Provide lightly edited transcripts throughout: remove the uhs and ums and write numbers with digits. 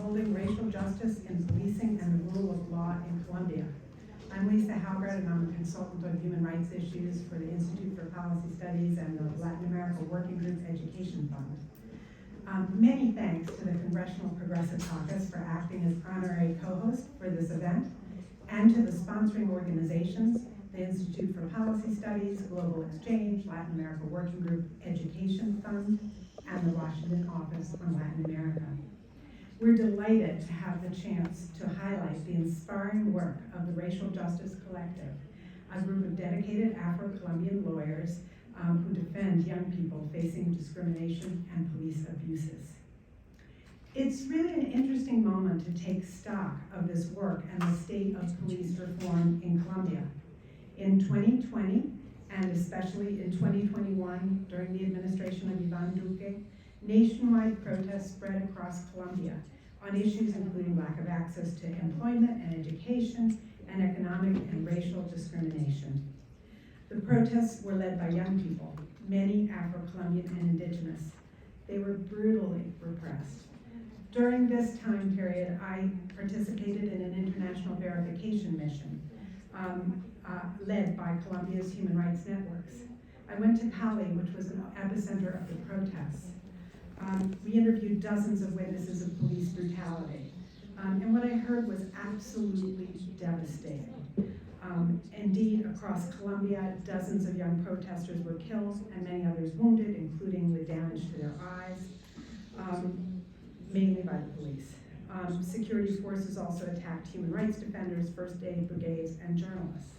Upholding Racial Justice in Policing and the Rule of Law in Colombia. I'm Lisa Halgard, and I'm a consultant on human rights issues for the Institute for Policy Studies and the Latin America Working Group Education Fund. Many thanks to the Congressional Progressive Caucus for acting as honorary co-host for this event, and to the sponsoring organizations, the Institute for Policy Studies, Global Exchange, Latin America Working Group Education Fund, and the Washington Office on Latin America. We're delighted to have the chance to highlight the inspiring work of the Racial Justice Collective, a group of dedicated Afro-Colombian lawyers who defend young people facing discrimination and police abuses. It's really an interesting moment to take stock of this work and the state of police reform in Colombia. In 2020, and especially in 2021, during the administration of Iván Duque, nationwide protests spread across Colombia on issues including lack of access to employment and education, and economic and racial discrimination. The protests were led by young people, many Afro-Colombian and indigenous. They were brutally repressed. During this time period, I participated in an international verification mission led by Colombia's human rights networks. I went to Cali, which was an epicenter of the protests. We interviewed dozens of witnesses of police brutality, and what I heard was absolutely devastating. Indeed, across Colombia, dozens of young protesters were killed and many others wounded, including with damage to their eyes, mainly by the police. Security forces also attacked human rights defenders, first aid brigades, and journalists.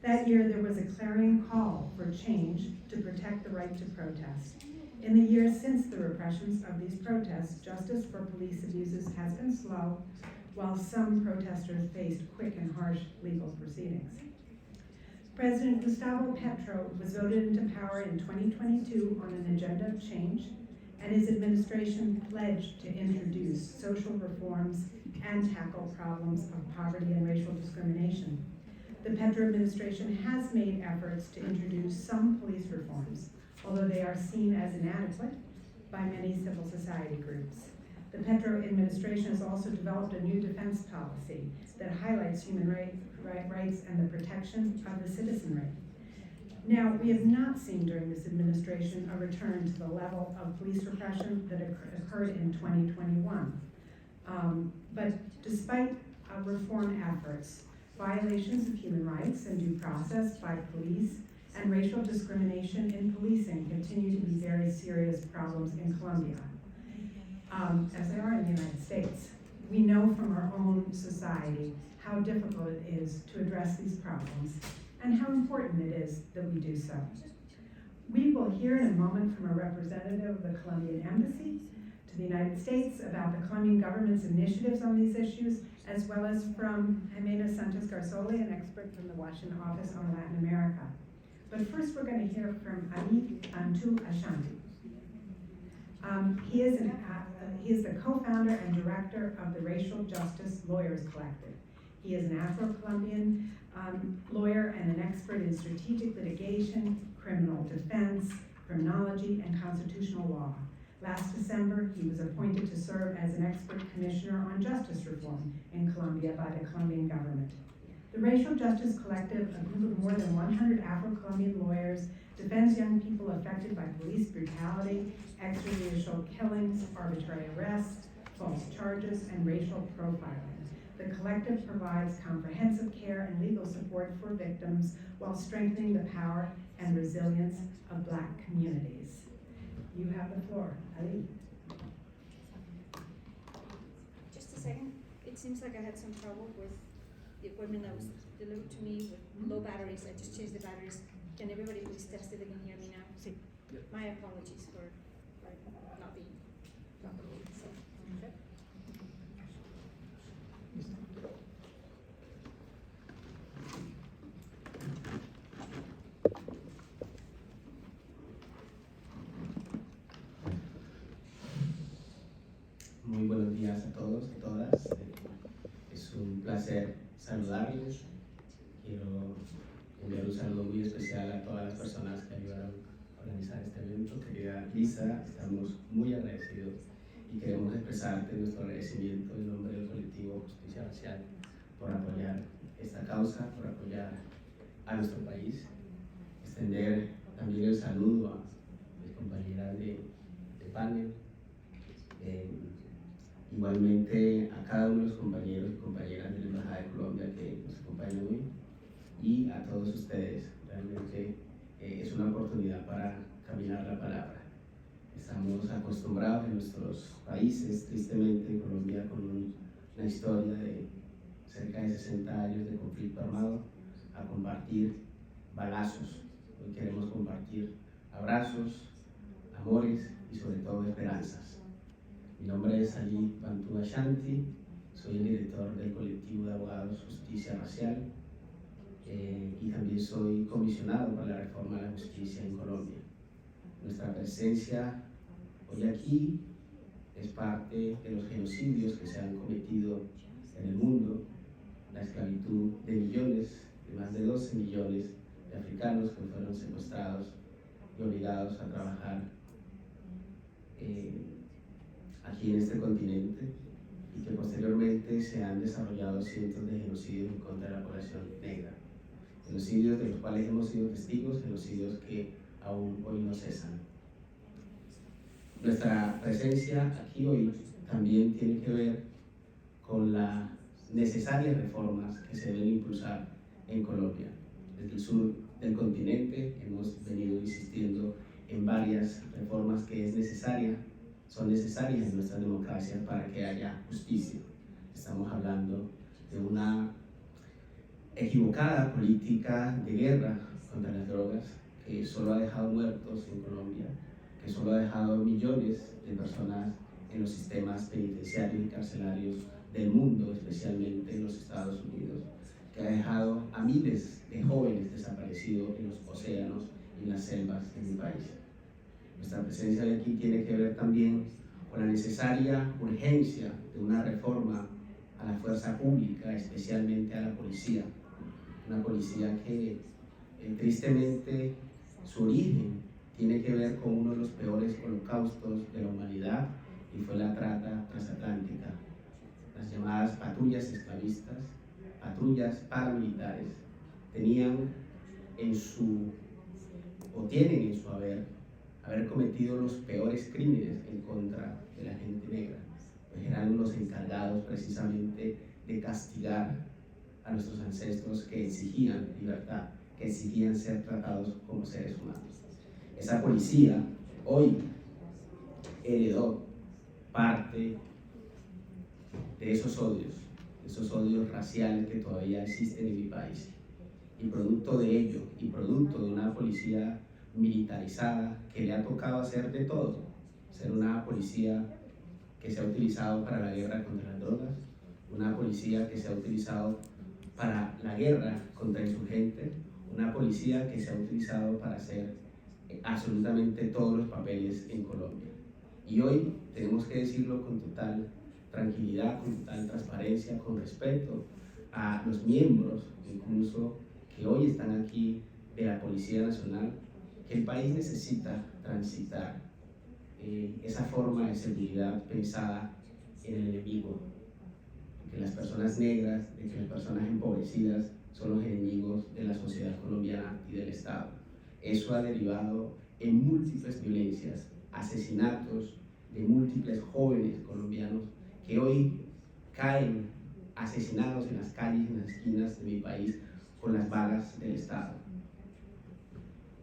That year, there was a clarion call for change to protect the right to protest. In the years since the repressions of these protests, justice for police abuses has been slow, while some protesters faced quick and harsh legal proceedings. President Gustavo Petro was voted into power in 2022 on an agenda of change, and his administration pledged to introduce social reforms and tackle problems of poverty and racial discrimination. The Petro administration has made efforts to introduce some police reforms, although they are seen as inadequate by many civil society groups. The Petro administration has also developed a new defense policy that highlights human rights and the protection of the citizenry. Now, we have not seen during this administration a return to the level of police repression that occurred in 2021. But despite reform efforts, violations of human rights and due process by police and racial discrimination in policing continue to be very serious problems in Colombia, as they are in the United States. We know from our own society how difficult it is to address these problems and how important it is that we do so. We will hear in a moment from a representative of the Colombian Embassy to the United States about the Colombian government's initiatives on these issues, as well as from Jimena Sanchez Garzoli, an expert from the Washington Office on Latin America. But first we're going to hear from Ali Antu Ashanti. He is the co-founder and director of the Racial Justice Lawyers Collective. He is an Afro-Colombian lawyer and an expert in strategic litigation, criminal defense, criminology, and constitutional law. Last December, he was appointed to serve as an expert commissioner on justice reform in Colombia by the Colombian government. The Racial Justice Collective, a group of more than 100 Afro-Colombian lawyers, defends young people affected by police brutality, extrajudicial killings, arbitrary arrests, false charges, and racial profiling. The collective provides comprehensive care and legal support for victims while strengthening the power and resilience of Black communities. You have the floor, Ali. Just a second. It seems like I had some trouble with the equipment that was delivered to me with low batteries. I just changed the batteries. Can everybody please test if they can hear me now? Sí. My apologies for not being properly set. Okay. Muy buenos días a todos y todas. Es un placer saludarles. Quiero enviar un saludo muy especial a todas las personas que ayudaron a organizar este evento. Querida Lisa, estamos muy agradecidos y queremos expresarte nuestro agradecimiento en nombre del colectivo Justicia Racial por apoyar esta causa, por apoyar a nuestro país, extender también el saludo a mis compañeras de panel, igualmente a cada uno de los compañeros y compañeras de la Embajada de Colombia que nos acompañan hoy y a todos ustedes. Realmente es una oportunidad para caminar la palabra. Estamos acostumbrados en nuestros países, tristemente en Colombia, con una historia de cerca de 60 años de conflicto armado, a compartir balazos. Hoy queremos compartir abrazos, amores y sobre todo esperanzas. Mi nombre es Ali Bantu Ashanti, soy el director del colectivo de abogados Justicia Racial y también soy comisionado para la reforma de la justicia en Colombia. Nuestra presencia hoy aquí es parte de los genocidios que se han cometido en el mundo, la esclavitud de millones, de más de 12 millones de africanos que fueron secuestrados y obligados a trabajar aquí en este continente, y que posteriormente se han desarrollado cientos de genocidios en contra de la población negra. Genocidios de los cuales hemos sido testigos, genocidios que aún hoy no cesan. Nuestra presencia aquí hoy también tiene que ver con las necesarias reformas que se deben impulsar en Colombia. Desde el sur del continente hemos venido insistiendo en varias reformas que son necesarias en nuestra democracia para que haya justicia. Estamos hablando de una equivocada política de guerra contra las drogas que solo ha dejado muertos en Colombia, que solo ha dejado millones de personas en los sistemas penitenciarios y carcelarios del mundo, especialmente en los Estados Unidos, que ha dejado a miles de jóvenes desaparecidos en los océanos y en las selvas de mi país. Nuestra presencia de aquí tiene que ver también con la necesaria urgencia de una reforma a la fuerza pública, especialmente a la policía. Una policía que tristemente su origen tiene que ver con uno de los peores holocaustos de la humanidad, y fue la trata transatlántica. Las llamadas patrullas esclavistas, patrullas paramilitares, tienen en su haber cometido los peores crímenes en contra de la gente negra, pues eran los encargados precisamente de castigar a nuestros ancestros que exigían libertad, que exigían ser tratados como seres humanos. Esa policía hoy heredó parte de esos odios raciales que todavía existen en mi país. Y producto de ello, y producto de una policía militarizada que le ha tocado hacer de todo, ser una policía que se ha utilizado para la guerra contra las drogas, una policía que se ha utilizado para la guerra contra insurgentes, una policía que se ha utilizado para hacer absolutamente todos los papeles en Colombia. Y hoy tenemos que decirlo con total tranquilidad, con total transparencia, con respeto a los miembros, incluso que hoy están aquí de la Policía Nacional, que el país necesita transitar esa forma de seguridad pensada en el enemigo, que las personas negras, de que las personas empobrecidas son los enemigos de la sociedad colombiana y del Estado. Eso ha derivado en múltiples violencias, asesinatos de múltiples jóvenes colombianos que hoy caen asesinados en las calles, en las esquinas de mi país, con las balas del Estado.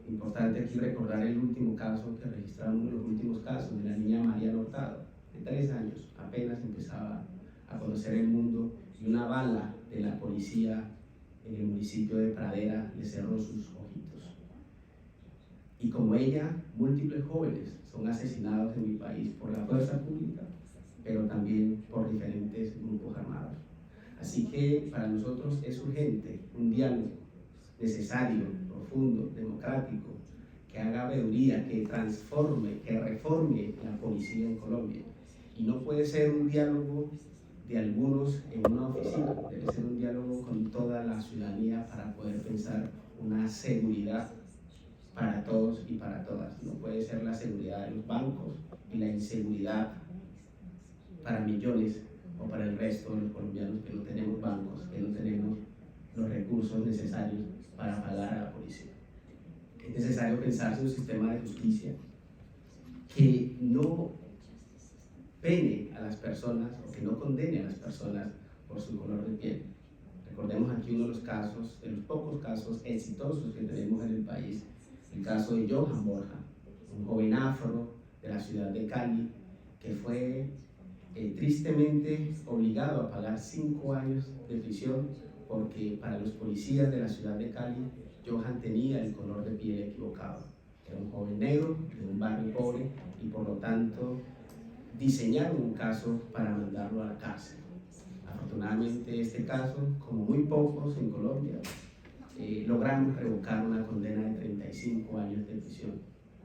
Importante aquí recordar el último caso que registramos, uno de los últimos casos, de la niña María Hurtado, de 3 años, apenas empezaba a conocer el mundo, y una bala de la policía en el municipio de Pradera le cerró sus ojitos. Y como ella, múltiples jóvenes son asesinados en mi país por la fuerza pública, pero también por diferentes grupos armados. Así que para nosotros es urgente un diálogo necesario, profundo, democrático, que haga veeduría, que transforme, que reforme la policía en Colombia. Y no puede ser un diálogo de algunos en una oficina, debe ser un diálogo con toda la ciudadanía para poder pensar una seguridad para todos y para todas. No puede ser la seguridad de los bancos y la inseguridad para millones o para el resto de los colombianos que no tenemos bancos, que no tenemos los recursos necesarios para pagar a la policía. Es necesario pensarse en un sistema de justicia que no pene a las personas o que no condene a las personas por su color de piel. Recordemos aquí uno de los casos, de los pocos casos exitosos que tenemos en el país, el caso de Johan Borja, un joven afro de la ciudad de Cali que fue tristemente obligado a pagar 5 años de prisión porque para los policías de la ciudad de Cali, Johan tenía el color de piel equivocado. Era un joven negro de un barrio pobre y por lo tanto diseñaron un caso para mandarlo a la cárcel. Afortunadamente este caso, como muy pocos en Colombia, logramos revocar una condena de 35 años de prisión,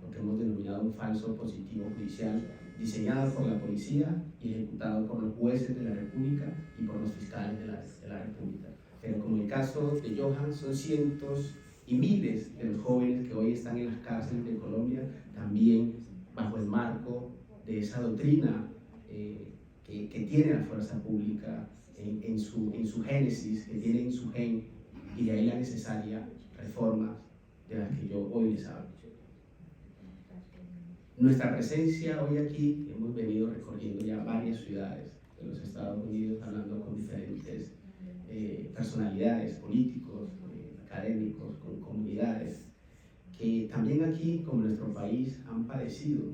lo que hemos denominado un falso positivo judicial, diseñado por la policía y ejecutado por los jueces de la República y por los fiscales de la República. Pero como el caso de Johan, son cientos y miles de los jóvenes que hoy están en las cárceles de Colombia, también bajo el marco de esa doctrina que tiene la fuerza pública en su génesis, que tiene en su gen, y de ahí la necesaria reforma de las que yo hoy les hablo. Nuestra presencia hoy aquí, hemos venido recorriendo ya varias ciudades de los Estados Unidos, hablando con diferentes personalidades, políticos, académicos, con comunidades, que también aquí, como en nuestro país, han padecido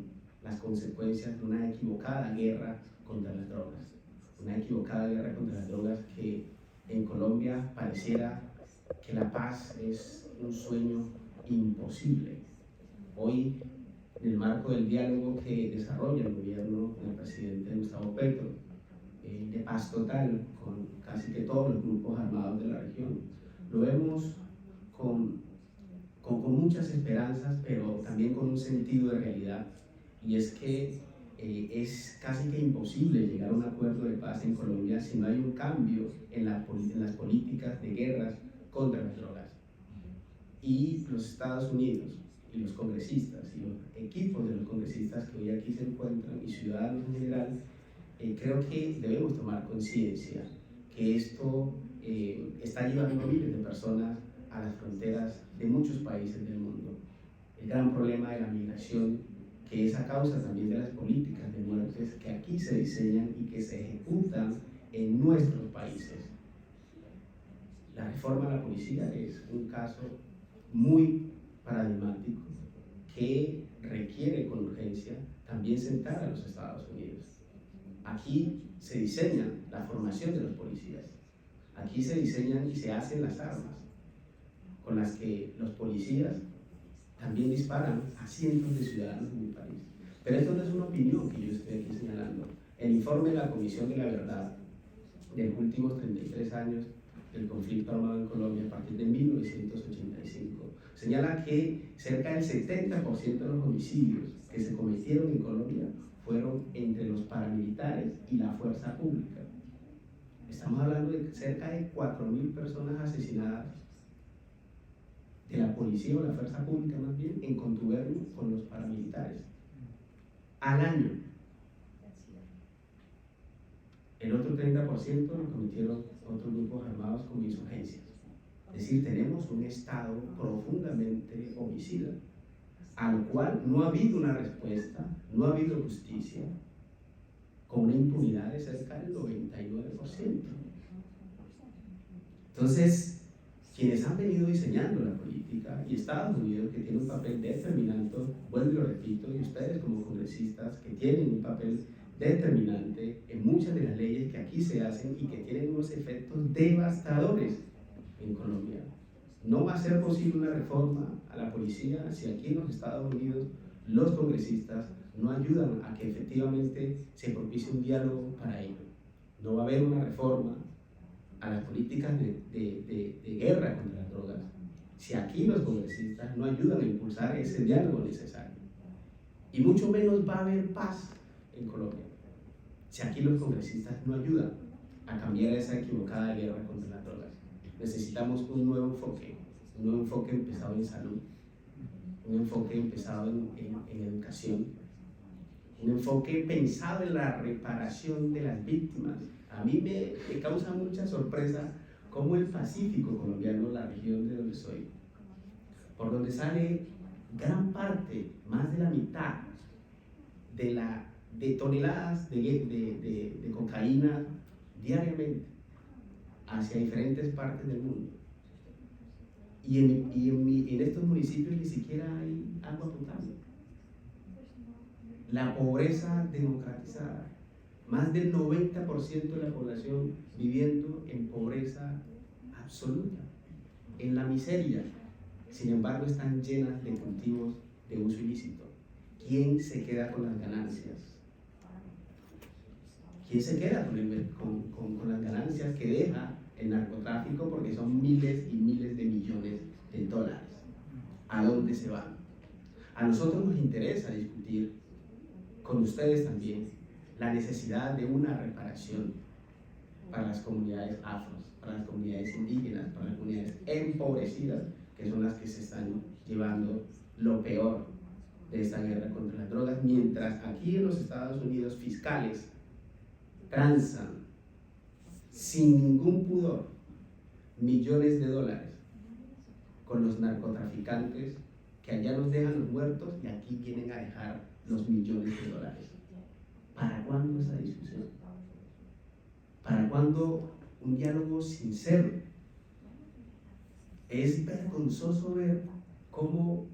las consecuencias de una equivocada guerra contra las drogas. Una equivocada guerra contra las drogas que en Colombia pareciera que la paz es un sueño imposible. Hoy, en el marco del diálogo que desarrolla el gobierno del presidente Gustavo Petro, de paz total con casi que todos los grupos armados de la región, lo vemos con muchas esperanzas, pero también con un sentido de realidad, y es que es casi que imposible llegar a un acuerdo de paz en Colombia si no hay un cambio en las políticas de guerras contra las drogas. Y los Estados Unidos y los congresistas y los equipos de los congresistas que hoy aquí se encuentran y ciudadanos en general, creo que debemos tomar conciencia que esto está llevando a miles de personas a las fronteras de muchos países del mundo. El gran problema de la migración, que es a causa también de las políticas de muertes que aquí se diseñan y que se ejecutan en nuestros países. La reforma a la policía es un caso muy paradigmático que requiere con urgencia también sentar a los Estados Unidos. Aquí se diseña la formación de los policías, aquí se diseñan y se hacen las armas con las que los policías también disparan a cientos de ciudadanos en mi país. Pero esto no es una opinión que yo estoy aquí señalando. El informe de la Comisión de la Verdad de los últimos 33 años del conflicto armado en Colombia a partir de 1985 señala que cerca del 70% de los homicidios que se cometieron en Colombia fueron entre los paramilitares y la fuerza pública. Estamos hablando de cerca de 4.000 personas asesinadas de la policía o la fuerza pública más bien en contubernio con los paramilitares al año. El otro 30% lo cometieron otros grupos armados como insurgencias. Es decir, tenemos un Estado profundamente homicida, al cual no ha habido una respuesta, no ha habido justicia, con una impunidad de cerca del 99%. Entonces, quienes han venido diseñando la política, y Estados Unidos, que tiene un papel determinante, vuelvo y lo repito, y ustedes como congresistas, que tienen un papel determinante en muchas de las leyes que aquí se hacen y que tienen unos efectos devastadores en Colombia. No va a ser posible una reforma a la policía si aquí en los Estados Unidos los congresistas no ayudan a que efectivamente se propicie un diálogo para ello. No va a haber una reforma a las políticas de guerra contra las drogas si aquí los congresistas no ayudan a impulsar ese diálogo necesario. Y mucho menos va a haber paz en Colombia si aquí los congresistas no ayudan a cambiar esa equivocada guerra contra las drogas. Necesitamos un nuevo enfoque empezado en salud, un enfoque empezado en educación, un enfoque pensado en la reparación de las víctimas. A mí me causa mucha sorpresa cómo el Pacífico colombiano, la región de donde soy, por donde sale gran parte, más de la mitad de toneladas de cocaína diariamente hacia diferentes partes del mundo. Y en estos municipios ni siquiera hay agua potable. La pobreza democratizada, más del 90% de la población viviendo en pobreza absoluta, en la miseria. Sin embargo, están llenas de cultivos de uso ilícito. ¿Quién se queda con las ganancias? ¿Quién se queda con las ganancias que deja el narcotráfico? Porque son miles y miles de millones de dólares. ¿A dónde se van? A nosotros nos interesa discutir con ustedes también la necesidad de una reparación para las comunidades afros, para las comunidades indígenas, para las comunidades empobrecidas, que son las que se están llevando lo peor de esta guerra contra las drogas, mientras aquí en los Estados Unidos fiscales transan sin ningún pudor millones de dólares con los narcotraficantes que allá nos dejan los muertos y aquí vienen a dejar los millones de dólares. ¿Para cuándo esa discusión? ¿Para cuándo un diálogo sincero? Es vergonzoso ver cómo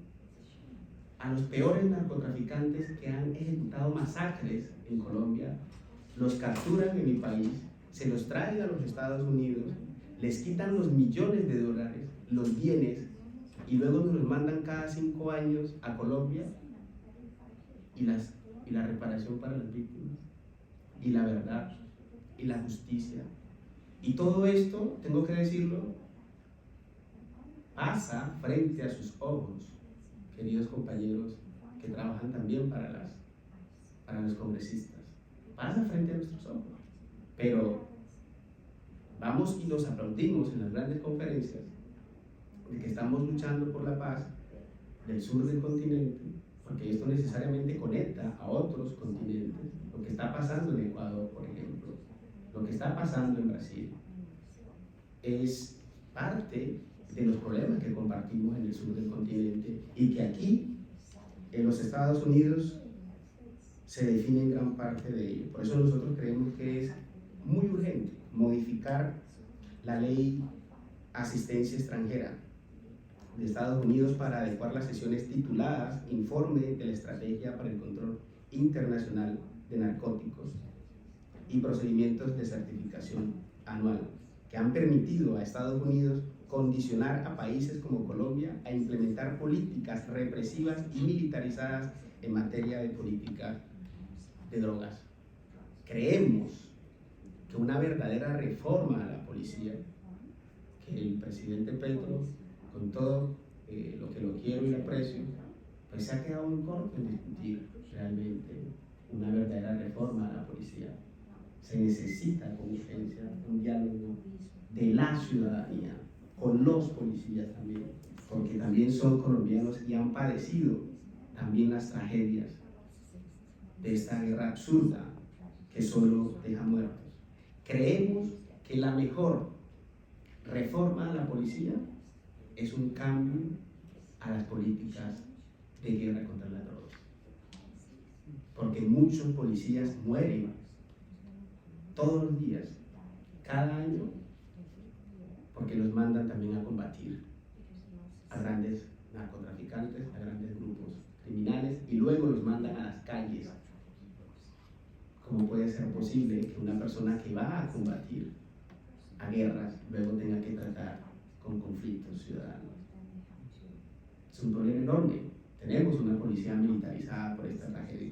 a los peores narcotraficantes que han ejecutado masacres en Colombia los capturan en mi país, se los traen a los Estados Unidos, les quitan los millones de dólares, los bienes, y luego nos los mandan cada 5 años a Colombia, y la reparación para las víctimas, y la verdad, y la justicia. Y todo esto, tengo que decirlo, pasa frente a sus ojos, queridos compañeros que trabajan también para los congresistas. Pasa frente a nuestros ojos. Pero vamos y nos aplaudimos en las grandes conferencias de que estamos luchando por la paz del sur del continente, porque esto necesariamente conecta a otros continentes. Lo que está pasando en Ecuador, por ejemplo, lo que está pasando en Brasil, es parte de los problemas que compartimos en el sur del continente y que aquí, en los Estados Unidos, se define en gran parte de ello. Por eso nosotros creemos que es muy urgente modificar la ley asistencia extranjera de Estados Unidos para adecuar las sesiones tituladas Informe de la Estrategia para el Control Internacional de Narcóticos y Procedimientos de Certificación Anual, que han permitido a Estados Unidos condicionar a países como Colombia a implementar políticas represivas y militarizadas en materia de política de drogas. Creemos que una verdadera reforma a la policía, que el presidente Petro, con todo lo que lo quiero y lo aprecio, pues se ha quedado muy corto en discutir realmente una verdadera reforma a la policía. Se necesita con urgencia un diálogo de la ciudadanía con los policías también, porque también son colombianos y han padecido también las tragedias de esta guerra absurda que solo deja muertos. Creemos que la mejor reforma a la policía es un cambio a las políticas de guerra contra las drogas, porque muchos policías mueren todos los días, cada año, porque los mandan también a combatir a grandes narcotraficantes, a grandes grupos criminales, y luego los mandan a las calles. ¿Cómo puede ser posible que una persona que va a combatir a guerras luego tenga que tratar con conflictos ciudadanos? Es un problema enorme. Tenemos una policía militarizada por esta tragedia.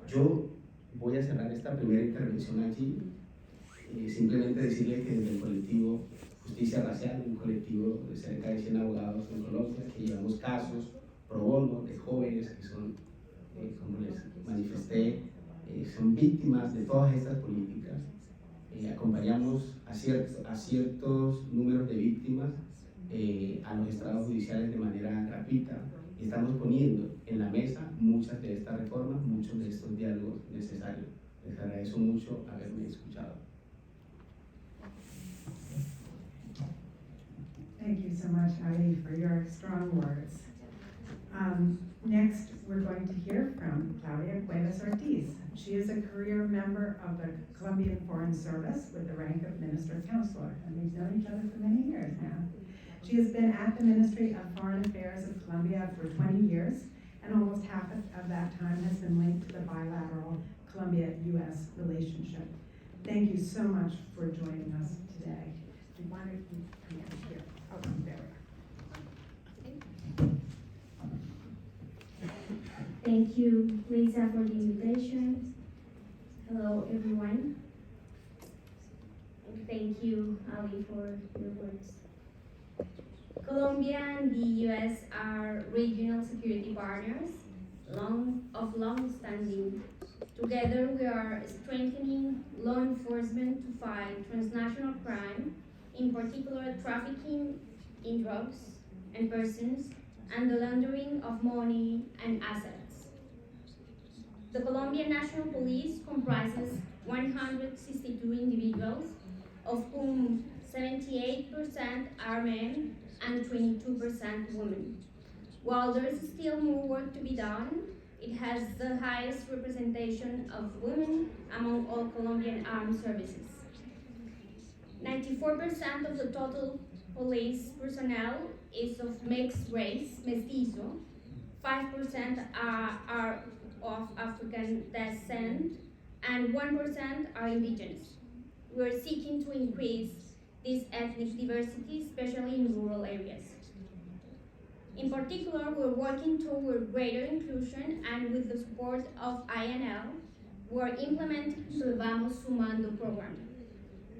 Yo voy a cerrar esta primera intervención aquí, simplemente decirle que desde el colectivo Justicia Racial, un colectivo de cerca de 100 abogados en Colombia, que llevamos casos pro bono de jóvenes que son, como les manifesté, son víctimas de todas estas políticas. Acompañamos a ciertos números de víctimas a los estrados judiciales de manera gratuita. Y estamos poniendo en la mesa muchas de estas reformas, muchos de estos diálogos necesarios. Les agradezco mucho haberme escuchado. Thank you so much, Ali, for your strong words. Next, we're going to hear from Claudia Cuevas Ortiz. She is a career member of the Colombian Foreign Service with the rank of Minister Counselor, and we've known each other for many years now. She has been at the Ministry of Foreign Affairs of Colombia for 20 years, and almost half of that time has been linked to the bilateral Colombia-U.S. relationship. Thank you so much for joining us today. And why don't you come in here? Oh, there we are. Thank you, Lisa, for the invitation. Hello, everyone. And thank you, Ali, for your words. Colombia and the U.S. are regional security partners, long-standing. Together, we are strengthening law enforcement to fight transnational crime, in particular trafficking in drugs and persons, and the laundering of money and assets. The Colombian National Police comprises 162 individuals, of whom 78% are men and 22% women. While there is still more work to be done, it has the highest representation of women among all Colombian armed services. 94% of the total police personnel is of mixed race, mestizo. 5% are of African descent, and 1% are indigenous. We are seeking to increase this ethnic diversity, especially in rural areas. In particular, we're working toward greater inclusion, and with the support of INL, we're implementing the Vamos Sumando program.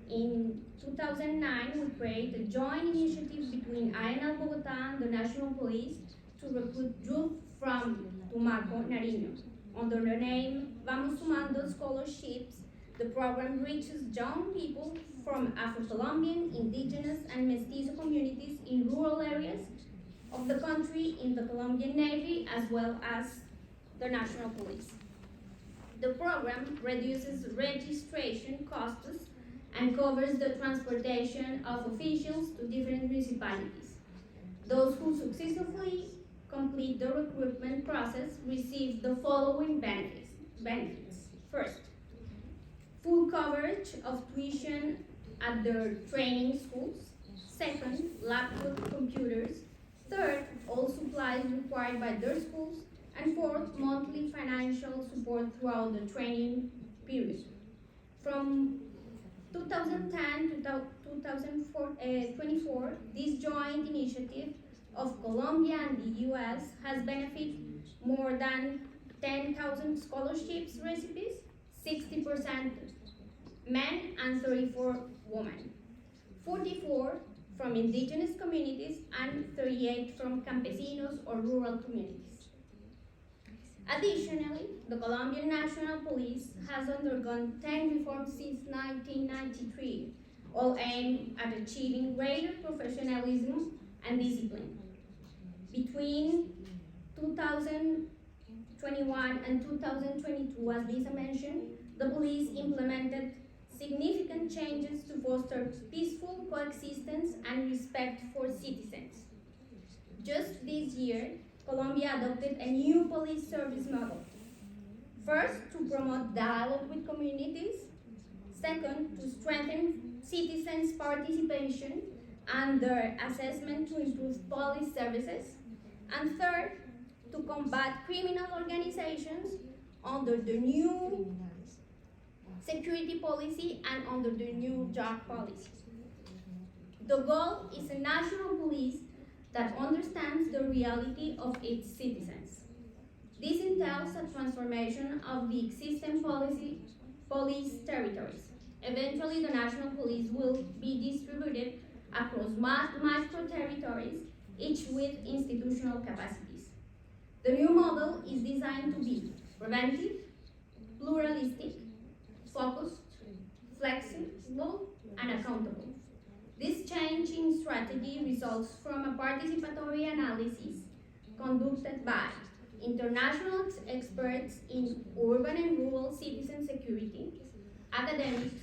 In 2009, we created a joint initiative between INL Bogotá and the National Police to recruit youth from Tumaco, Nariño. Under the name Vamos Sumando Scholarships, the program reaches young people from Afro-Colombian, indigenous, and mestizo communities in rural areas of the country, in the Colombian Navy, as well as the National Police. The program reduces registration costs and covers the transportation of officials to different municipalities. Those who successfully complete the recruitment process receive the following benefits. First, full coverage of tuition at their training schools. Second, laptop computers. Third, all supplies required by their schools. And fourth, monthly financial support throughout the training period. From 2010 to 2024, this joint initiative of Colombia and the U.S. has benefited more than 10,000 scholarships recipients, 60% men and 34 women, 44 from indigenous communities and 38 from campesinos or rural communities. Additionally, the Colombian National Police has undergone 10 reforms since 1993, all aimed at achieving greater professionalism and discipline. Between 2021 and 2022, as Lisa mentioned, the police implemented significant changes to foster peaceful coexistence and respect for citizens. Just this year, Colombia adopted a new police service model. First, to promote dialogue with communities. Second, to strengthen citizens' participation and their assessment to improve police services. And third, to combat criminal organizations under the new security policy and under the new drug policy. The goal is a national police that understands the reality of its citizens. This entails a transformation of the existing police territories. Eventually, the national police will be distributed across micro territories, each with institutional capacities. The new model is designed to be preventive, pluralistic, focused, flexible, and accountable. This change in strategy results from a participatory analysis conducted by international experts in urban and rural citizen security, academics,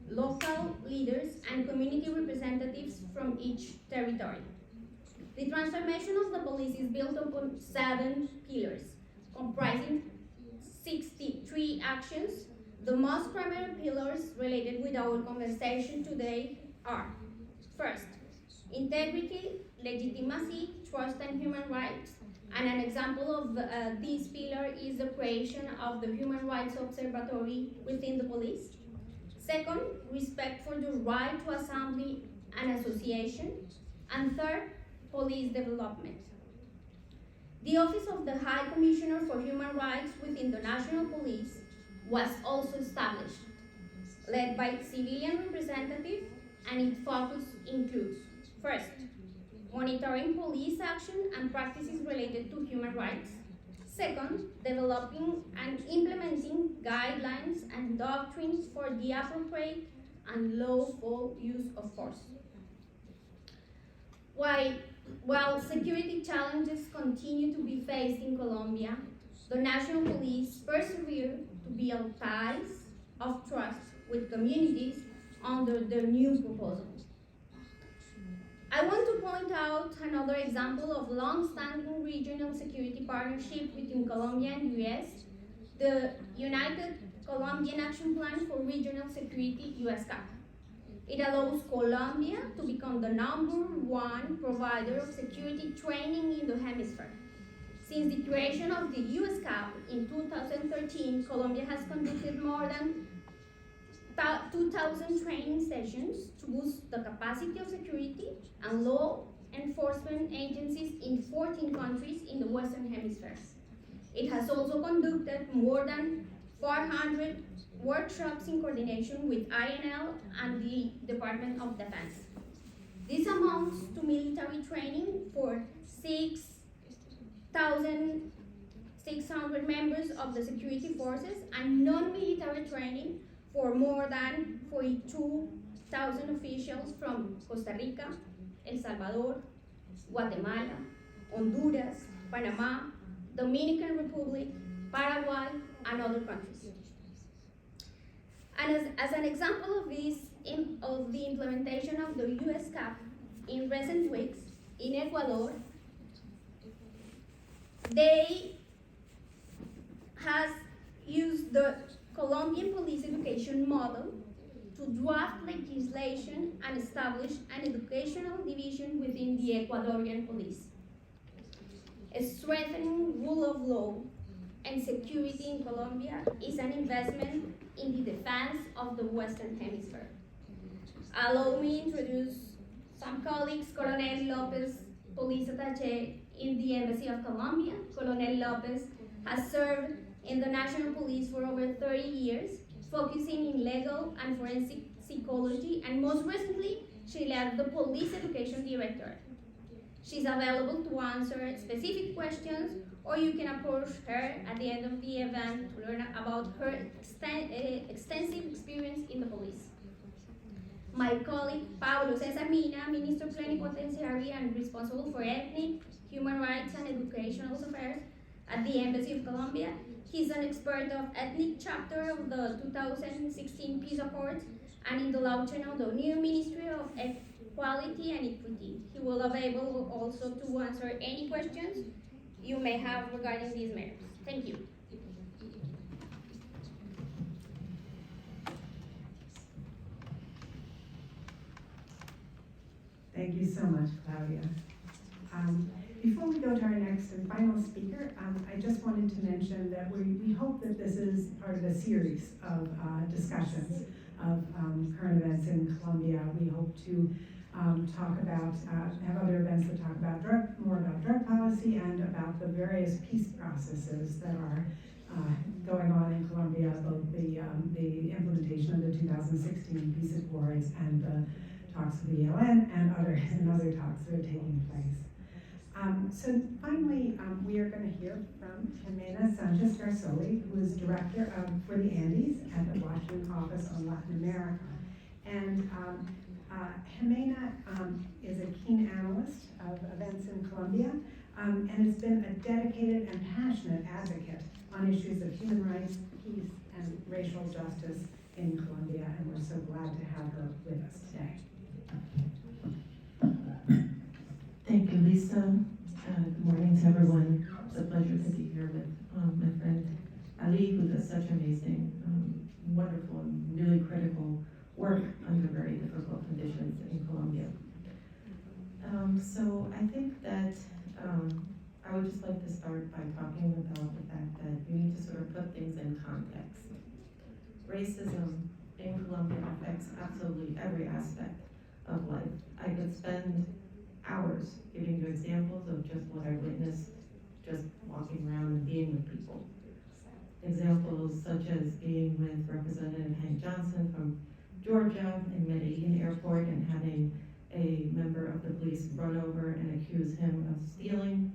local leaders, and community representatives from each territory. The transformation of the police is built upon 7 pillars, comprising 63 actions. The most primary pillars related with our conversation today are: first, integrity, legitimacy, trust, and human rights. And an example of this pillar is the creation of the Human Rights Observatory within the police. Second, respect for the right to assembly and association. And third, police development. The Office of the High Commissioner for Human Rights within the National Police was also established, led by civilian representatives, and its focus includes: first, monitoring police action and practices related to human rights. Second, developing and implementing guidelines and doctrines for the appropriate and lawful use of force. While security challenges continue to be faced in Colombia, the National Police persevere to build ties of trust with communities under the new proposal. I want to point out another example of long-standing regional security partnership between Colombia and US, the United Colombian Action Plan for Regional Security, USCAP. It allows Colombia to become the #1 provider of security training in the hemisphere. Since the creation of the USCAP in 2013, Colombia has conducted more than 2,000 training sessions to boost the capacity of security and law enforcement agencies in 14 countries in the Western Hemisphere. It has also conducted more than 400 workshops in coordination with INL and the Department of Defense. This amounts to military training for 6,600 members of the security forces and non-military training for more than 42,000 officials from Costa Rica, El Salvador, Guatemala, Honduras, Panama, Dominican Republic, Paraguay, and other countries. And as an example of of the implementation of the USCAP in recent weeks in Ecuador, they has used the Colombian police education model to draft legislation and establish an educational division within the Ecuadorian police. Strengthening rule of law and security in Colombia is an investment in the defense of the Western Hemisphere. Allow me to introduce some colleagues. Colonel Lopez, police attaché in the Embassy of Colombia. Colonel Lopez has served in the National Police for over 30 years, focusing in legal and forensic psychology, and most recently, she led the Police Education Directorate. She's available to answer specific questions, or you can approach her at the end of the event to learn about her extensive experience in the police. My colleague, Pablo Cesar Mina, Minister Plenipotentiary and responsible for ethnic, human rights, and educational affairs at the Embassy of Colombia. He's an expert of ethnic chapter of the 2016 Peace Accords and in the launching of the new Ministry of Equality and Equity. He will be able also to answer any questions you may have regarding these matters. Thank you. Thank you so much, Claudia. Before we go to our next and final speaker, I just wanted to mention that we hope that this is part of a series of discussions of current events in Colombia. We hope to talk about, have other events that talk about more about drug policy and about the various peace processes that are going on in Colombia, both the implementation of the 2016 peace accords and the talks with the ELN and other talks that are taking place. So finally, we are going to hear from Jimena Sanchez Garzoli, who is Director for the Andes at the Washington Office on Latin America. And Jimena is a keen analyst of events in Colombia. and has been a dedicated and passionate advocate on issues of human rights, peace, and racial justice in Colombia, and we're so glad to have her with us today. Thank you, Lisa. Good morning to everyone. It's a pleasure to be here with my friend Ali, who does such amazing, wonderful, and really critical work under very difficult conditions in Colombia. So I think that I would just like to start by talking about the fact that you need to sort of put things in context. Racism in Colombia affects absolutely every aspect of life. I could spend hours giving you examples of just what I witnessed just walking around and being with people. Examples such as being with Representative Hank Johnson from Georgia in Medellin Airport and having a member of the police run over and accuse him of stealing,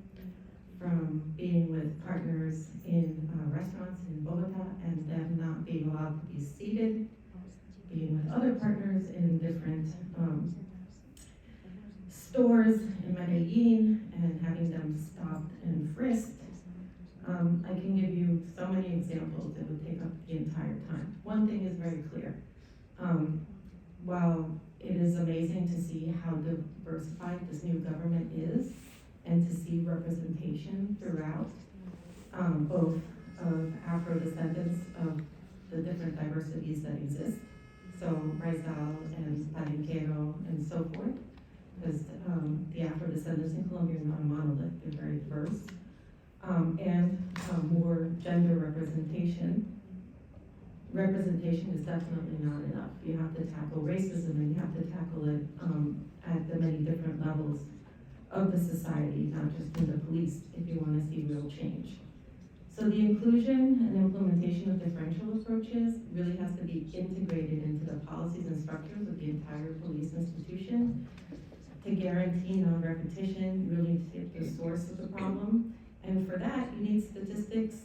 from being with partners in restaurants in Bogota and them not being allowed to be seated, being with other partners in different stores in Medellin and having them stopped and frisked. I can give you so many examples that would take up the entire time. One thing is very clear. While it is amazing to see how diversified this new government is and to see representation throughout, both of Afro-descendants of the different diversities that exist, so Raizal and Palenquero and so forth, because the Afro-descendants in Colombia are not a monolith, they're very diverse, and more gender representation. Representation is definitely not enough. You have to tackle racism and you have to tackle it at the many different levels of the society, not just in the police, if you want to see real change. So the inclusion and implementation of differential approaches really has to be integrated into the policies and structures of the entire police institution. To guarantee non-repetition, you really need to get the source of the problem. And for that, you need statistics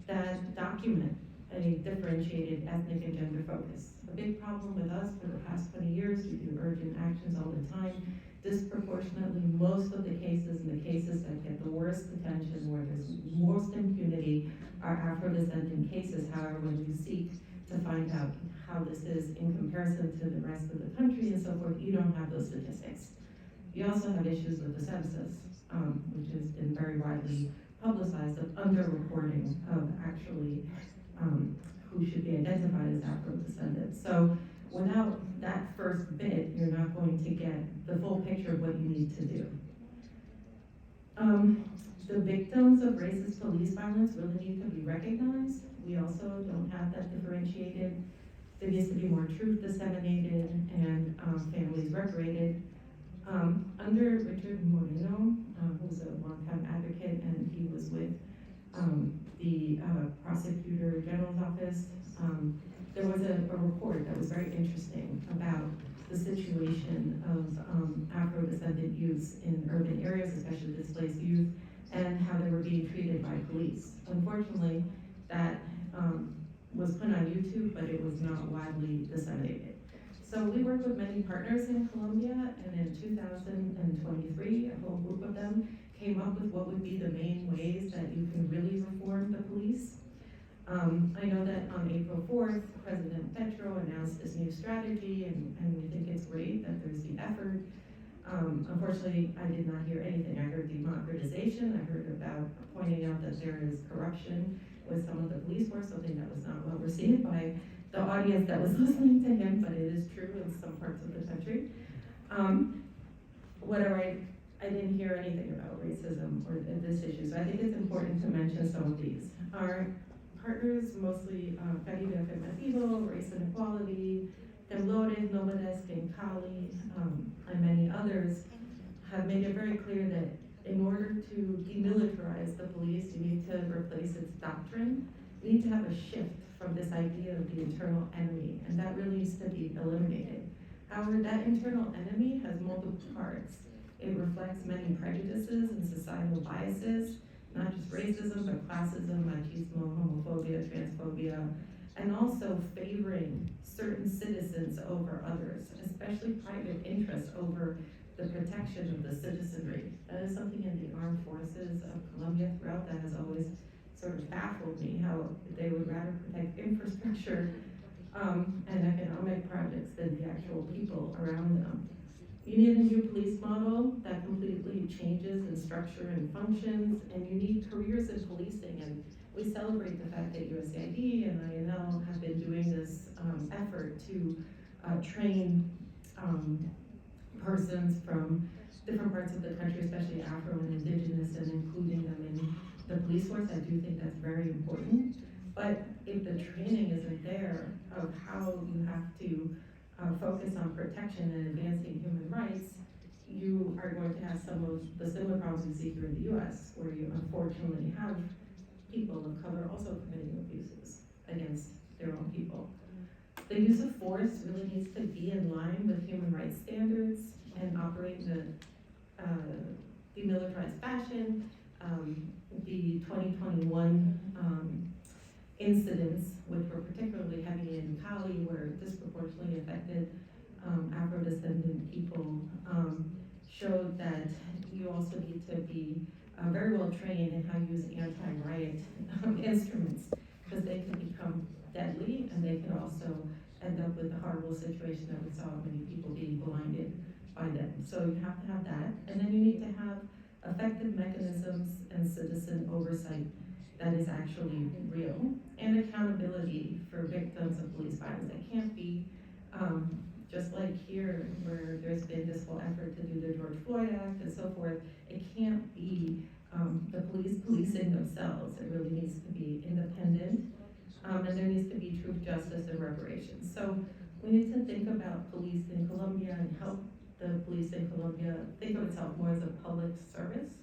that document a differentiated ethnic and gender focus. A big problem with us for the past 20 years, we do urgent actions all the time. Disproportionately, most of the cases and the cases that get the worst attention, where there's most impunity, are Afro-descendant cases. However, when you seek to find out how this is in comparison to the rest of the country and so forth, you don't have those statistics. You also have issues with the census, which has been very widely publicized, of underreporting of actually who should be identified as Afro-descendants. So without that first bit, you're not going to get the full picture of what you need to do. The victims of racist police violence really need to be recognized. We also don't have that differentiated. There needs to be more truth disseminated and families reparated. Under Richard Moreno, who's a longtime advocate, and he was with the Prosecutor General's office, there was a report that was very interesting about the situation of Afro-descendant youth in urban areas, especially displaced youth, and how they were being treated by police. Unfortunately, that was put on YouTube, but it was not widely disseminated. So we work with many partners in Colombia, and in 2023, a whole group of them came up with what would be the main ways that you can really reform the police. I know that on April 4th, President Petro announced this new strategy, and we think it's great that there's the effort. Unfortunately, I did not hear anything. I heard democratization, I heard about pointing out that there is corruption with some of the police force, something that was not well received by the audience that was listening to him, but it is true in some parts of the country. I didn't hear anything about racism or this issue, so I think it's important to mention some of these. Our partners, mostly Caribe Afirmativo, Race and Equality, Temblores, Nómades, in Cali, and many others, have made it very clear that in order to demilitarize the police, you need to replace its doctrine. You need to have a shift from this idea of the internal enemy, and that really needs to be eliminated. However, that internal enemy has multiple parts. It reflects many prejudices and societal biases, not just racism, but classism, machismo, homophobia, transphobia, and also favoring certain citizens over others, especially private interests over the protection of the citizenry. That is something in the armed forces of Colombia throughout that has always sort of baffled me, how they would rather protect infrastructure and economic projects than the actual people around them. You need a new police model that completely changes in structure and functions, and you need careers in policing. And we celebrate the fact that USAID and INL have been doing this effort to train persons from different parts of the country, especially Afro and Indigenous, and including them in the police force. I do think that's very important. But if the training isn't there of how you have to focus on protection and advancing human rights, you are going to have some of the similar problems we see here in the US, where you unfortunately have people of color also committing abuses against their own people. The use of force really needs to be in line with human rights standards and operate in a demilitarized fashion. The 2021 incidents, which were particularly heavy in Cali, were disproportionately affected Afro-descendant people, showed that you also need to be very well trained in how to use anti-riot instruments, because they can become deadly, and they can also end up with the horrible situation that we saw, many people being blinded by them. So you have to have that, and then you need to have effective mechanisms and citizen oversight that is actually real, and accountability for victims of police violence. It can't be just like here, where there's been this whole effort to do the George Floyd Act and so forth. It can't be the police policing themselves. It really needs to be independent, and there needs to be truth, justice, and reparations. So we need to think about police in Colombia and help the police in Colombia think of itself more as a public service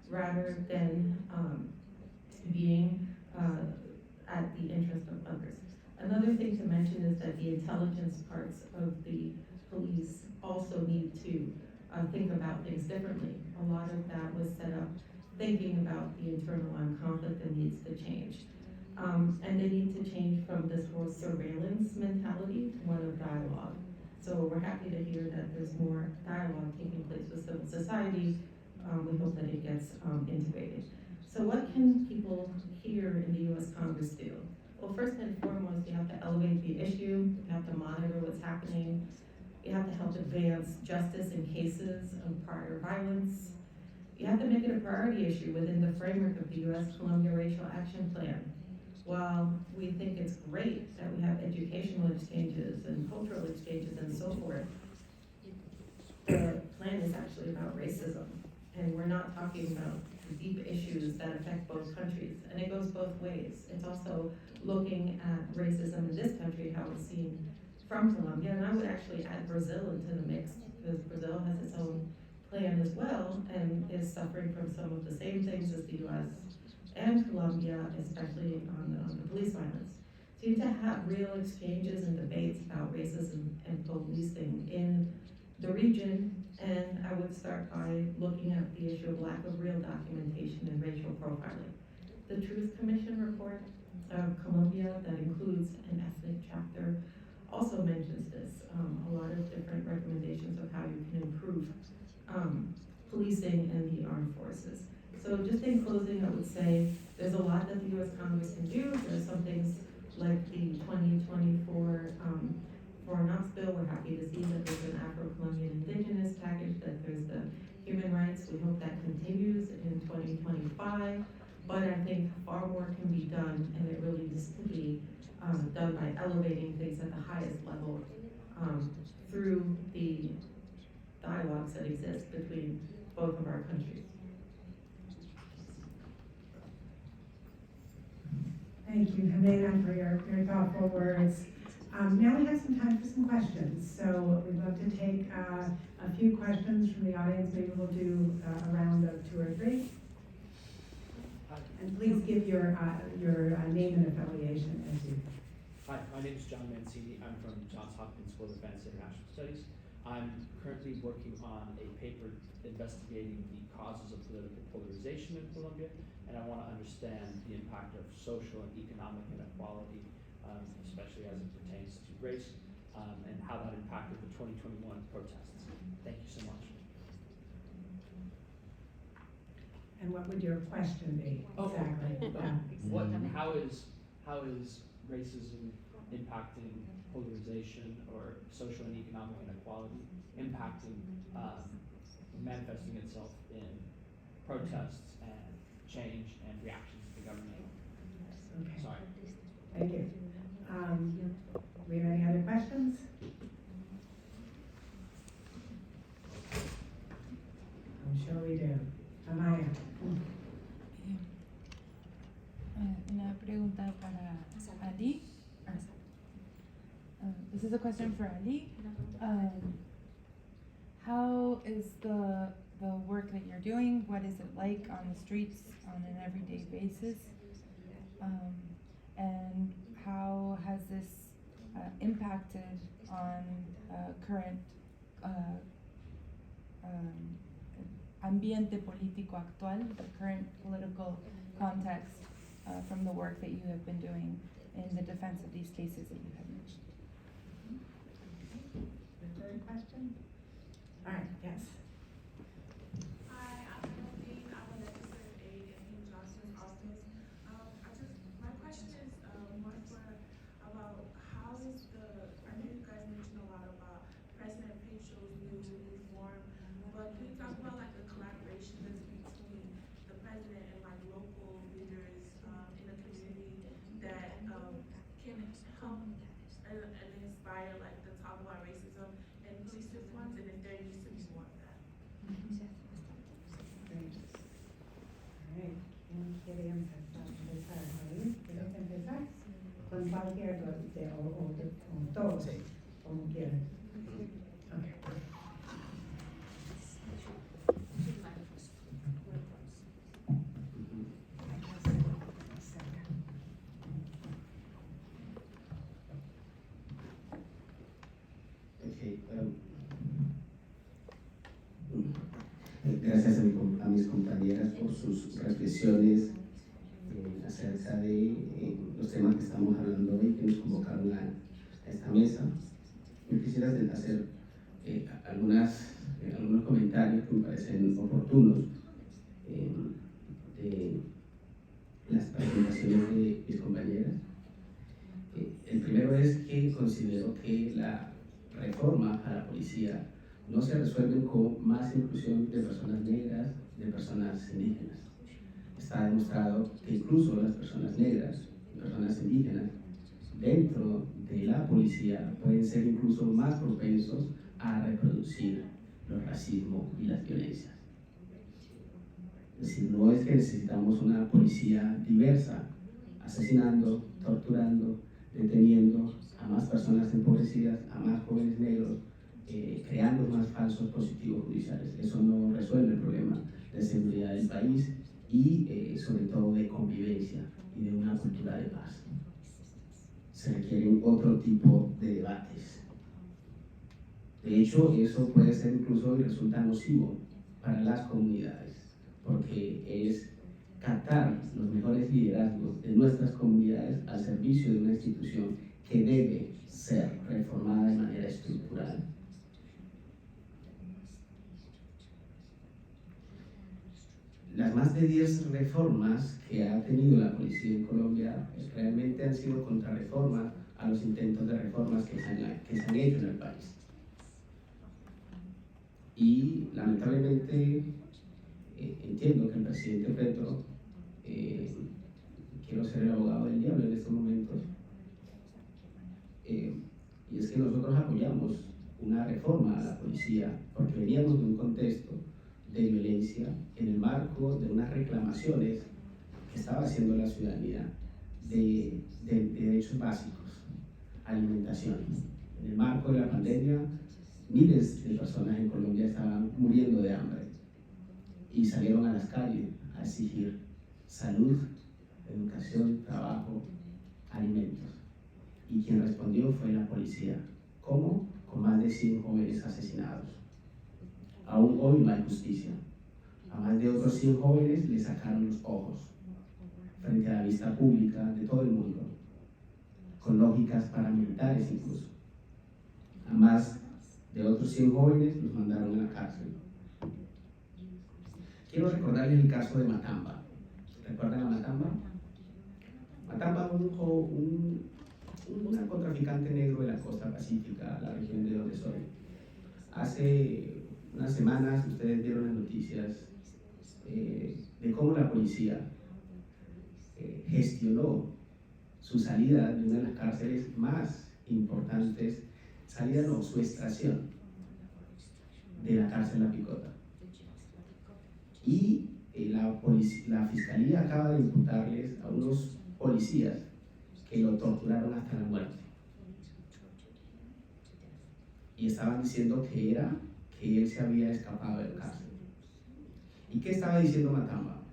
rather than being at the interest of others. Another thing to mention is that the intelligence parts of the police also need to think about things differently. A lot of that was set up thinking about the internal armed conflict that needs to change. And they need to change from this whole surveillance mentality to one of dialogue. So we're happy to hear that there's more dialogue taking place with civil society. We hope that it gets integrated. So what can people here in the US Congress do? Well, first and foremost, you have to elevate the issue, you have to monitor what's happening, you have to help advance justice in cases of prior violence. You have to make it a priority issue within the framework of the US-Colombia Racial Action Plan. While we think it's great that we have educational exchanges and cultural exchanges and so forth, the plan is actually about racism. And we're not talking about the deep issues that affect both countries. And it goes both ways. It's also looking at racism in this country, how it's seen from Colombia. And I would actually add Brazil into the mix, because Brazil has its own plan as well and is suffering from some of the same things as the US and Colombia, especially on the police violence. So you need to have real exchanges and debates about racism and policing in the region. And I would start by looking at the issue of lack of real documentation and racial profiling. The Truth Commission report of Colombia that includes an ethnic chapter also mentions this, a lot of different recommendations of how you can improve policing and the armed forces. So just in closing, I would say there's a lot that the US Congress can do. There's some things like the 2024 Foreign Ops Bill. We're happy to see that there's an Afro-Colombian Indigenous package, that there's the human rights. We hope that continues in 2025. But I think far more can be done, and it really needs to be done by elevating things at the highest level through the dialogues that exist between both of our countries. Thank you, Jimena, for your thoughtful words. Now we have some time for some questions. So we'd love to take a few questions from the audience. Maybe we'll do a round of 2 or 3. And please give your name and affiliation as you. Hi, my name is John Mancini. I'm from Johns Hopkins School of Advanced International Studies. I'm currently working on a paper investigating the causes of political polarization in Colombia, and I want to understand the impact of social and economic inequality especially as it pertains to race, and how that impacted the 2021 protests. Thank you so much. And what would your question be Oh, exactly? How is racism impacting polarization or social and economic inequality impacting, manifesting itself in protests and change and reactions to the government? Okay, Sorry. thank you. Do we have any other questions? I'm sure we do. Amaya? Una pregunta para Ali. This is a question for Ali. How is the work that you're doing? What is it like on the streets on an everyday basis? And how has this impacted on current ambiente político actual, the current political context, from the work that you have been doing in the defense of these cases that you have mentioned? Third question? All right, yes. Hi, I'm Melanie. I'm a legislative aide in Johnson's office. My question is more about how is I know you guys mentioned a lot about President Petro's new reform, but can you talk about like the collaboration that's between the president and like local leaders in the community that can help and inspire like the talk about racism and police reforms, and if there needs to be more of that? Great. All right, ¿quién quiere empezar? ¿Javier? ¿Quieres empezar? Con cualquier o todos, como quieran. Okay. Gracias a mis compañeras por sus reflexiones acerca de los temas que estamos hablando hoy, que nos convocaron a esta mesa. Yo quisiera hacer algunos comentarios que me parecen oportunos de las presentaciones de mis compañeras. El primero es que considero que la reforma a la policía no se resuelve con más inclusión de personas negras, de personas indígenas. Está demostrado que incluso las personas negras y personas indígenas dentro de la policía pueden ser incluso más propensos a reproducir el racismo y las violencias. Es decir, no es que necesitamos una policía diversa, asesinando, torturando, deteniendo a más personas empobrecidas, a más jóvenes negros, creando más falsos positivos judiciales. Eso no resuelve el problema de seguridad del país y sobre todo de convivencia y de una cultura de paz. Se requieren otro tipo de debates. De hecho, eso puede ser incluso y resulta nocivo para las comunidades, porque es captar los mejores liderazgos de nuestras comunidades al servicio de una institución que debe ser reformada de manera estructural. Las más de 10 reformas que ha tenido la policía en Colombia realmente han sido contrarreformas a los intentos de reformas que se han hecho en el país. Y lamentablemente entiendo que el presidente Petro, quiero ser el abogado del diablo en estos momentos, y es que nosotros apoyamos una reforma a la policía porque veníamos de un contexto de violencia en el marco de unas reclamaciones que estaba haciendo la ciudadanía de derechos básicos, alimentación. En el marco de la pandemia, miles de personas en Colombia estaban muriendo de hambre y salieron a las calles a exigir salud, educación, trabajo, alimentos. Y quien respondió fue la policía. ¿Cómo? Con más de 100 jóvenes asesinados. Aún hoy no hay justicia. A más de otros 100 jóvenes les sacaron los ojos frente a la vista pública de todo el mundo. con lógicas paramilitares incluso. A más de otros 100 jóvenes los mandaron a la cárcel. Quiero recordarles el caso de Matamba. ¿Recuerdan a Matamba? Matamba es un narcotraficante negro de la costa pacífica, la región de donde soy. Hace unas semanas ustedes vieron las noticias de cómo la policía gestionó su salida de una de las cárceles más importantes, su extracción de la cárcel La Picota. Y la fiscalía acaba de imputarles a unos policías que lo torturaron hasta la muerte. Y estaban diciendo que él se había escapado de la cárcel. ¿Y qué estaba diciendo Matamba?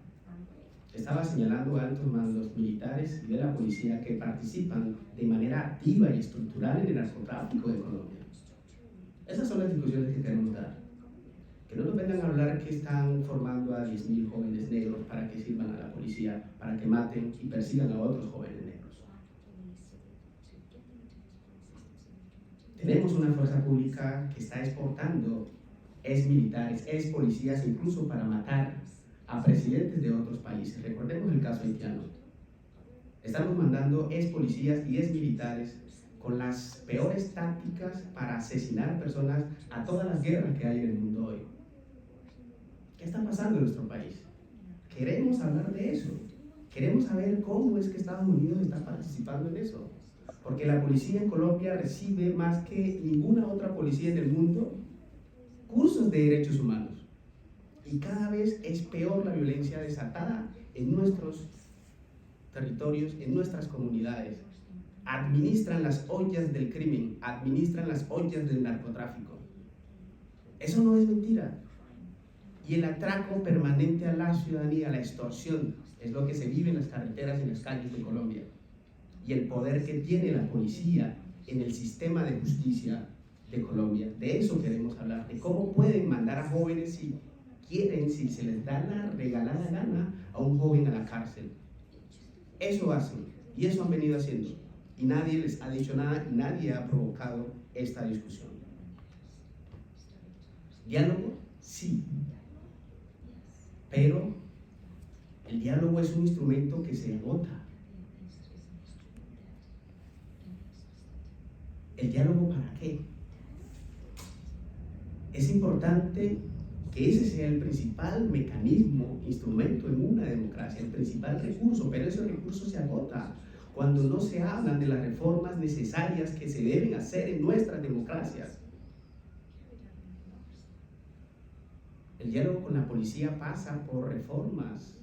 Estaba señalando a altos mandos militares y de la policía que participan de manera activa y estructural en el narcotráfico de Colombia. Esas son las discusiones que queremos dar. Que no nos vengan a hablar que están formando a 10.000 jóvenes negros para que sirvan a la policía, para que maten y persigan a otros jóvenes negros. Tenemos una fuerza pública que está exportando exmilitares, expolicías, incluso para matar a presidentes de otros países. Recordemos el caso haitiano. Estamos mandando expolicías y exmilitares con las peores tácticas para asesinar personas a todas las guerras que hay en el mundo hoy. ¿Qué está pasando en nuestro país? Queremos hablar de eso. Queremos saber cómo es que Estados Unidos está participando en eso. Porque la policía en Colombia recibe más que ninguna otra policía en el mundo cursos de derechos humanos. Y cada vez es peor la violencia desatada en nuestros territorios, en nuestras comunidades. Administran las ollas del crimen, administran las ollas del narcotráfico. Eso no es mentira. Y el atraco permanente a la ciudadanía, la extorsión, es lo que se vive en las carreteras y en las calles de Colombia. Y el poder que tiene la policía en el sistema de justicia de Colombia. De eso queremos hablar, de cómo pueden mandar a jóvenes si quieren, si se les da la regalada gana a un joven a la cárcel. Eso hacen y eso han venido haciendo. Y nadie les ha dicho nada y nadie ha provocado esta discusión. ¿Diálogo? Sí. Pero el diálogo es un instrumento que se agota. ¿El diálogo para qué? Es importante que ese sea el principal mecanismo, instrumento en una democracia, el principal recurso, pero ese recurso se agota cuando no se hablan de las reformas necesarias que se deben hacer en nuestras democracias. El diálogo con la policía pasa por reformas,